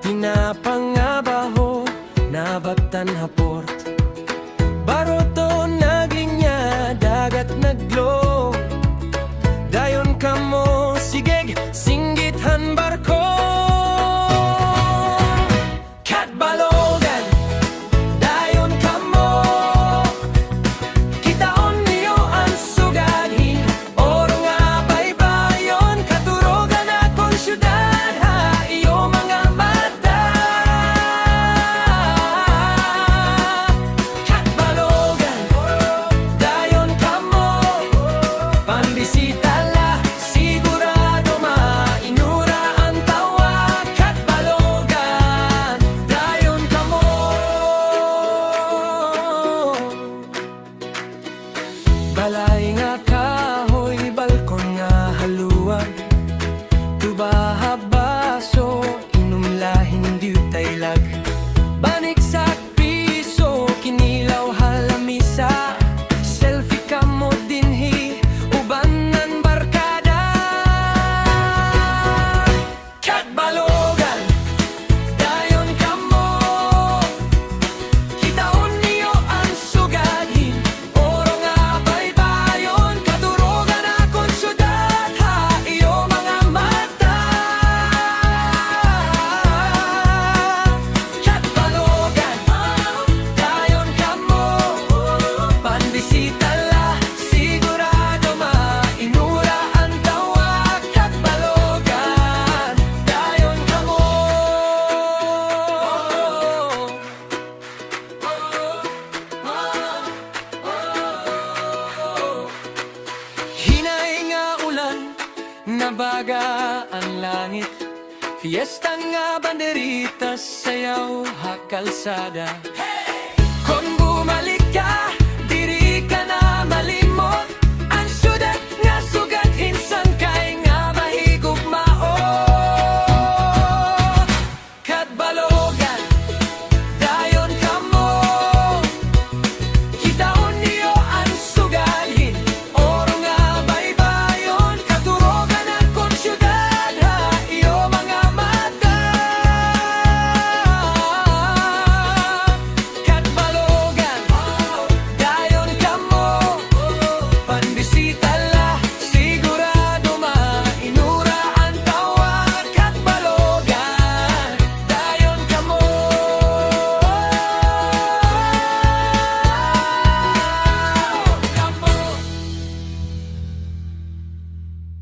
Hinapangabaho, nabatan haport Baroto naglinya, dagat naglo Dayon kamo, sigeg, singgithan barko Kat balogan, dayon kamo Kitaon niyo ang sugaghin Oro nga baybayon, katurogan akong syudad Ha iyo mga mata Kat balogan, dayon kamo Pambisita balay nga kahoy, balkon nga haluag Tubaha baso, inumla hindi taylag Banik sa piso, kinilaw halamisa Selfie ka mo dinhi, ubanan barkada Kat balogan, dayon ka mo Kitaon niyo ang sugaghin Nabaga ang langit Fiesta nga banderitas, sayaw ha kalsada